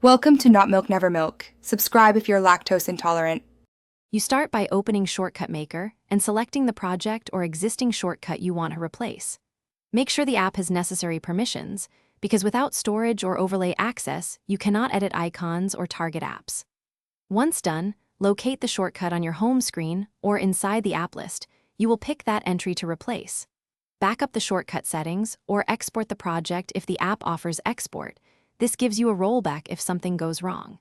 Welcome to Not Milk Never Milk. Subscribe if you're lactose intolerant. You start by opening Shortcut Maker and selecting the project or existing shortcut you want to replace. Make sure the app has necessary permissions, because without storage or overlay access, you cannot edit icons or target apps. Once done, locate the shortcut on your home screen or inside the app list. You will pick that entry to replace. Back up the shortcut settings or export the project if the app offers export. This gives you a rollback if something goes wrong.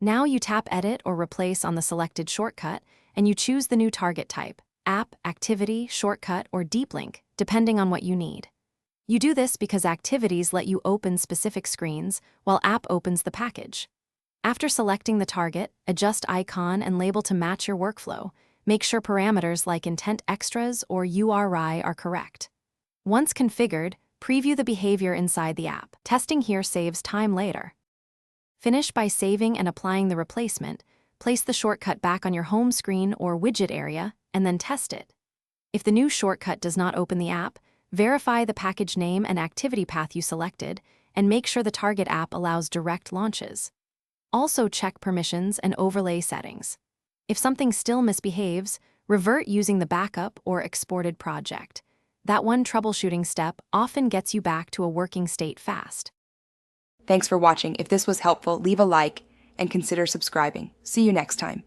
Now you tap Edit or Replace on the selected shortcut, and you choose the new target type: app, activity, shortcut, or deep link, depending on what you need. You do this because activities let you open specific screens, while app opens the package. After selecting the target, adjust icon and label to match your workflow. Make sure parameters like intent extras or URI are correct. Once configured, preview the behavior inside the app. Testing here saves time later. Finish by saving and applying the replacement. Place the shortcut back on your home screen or widget area, and then test it. If the new shortcut does not open the app, verify the package name and activity path you selected, and make sure the target app allows direct launches. Also check permissions and overlay settings. If something still misbehaves, revert using the backup or exported project. That one troubleshooting step often gets you back to a working state fast. Thanks for watching. If this was helpful, leave a like and consider subscribing. See you next time.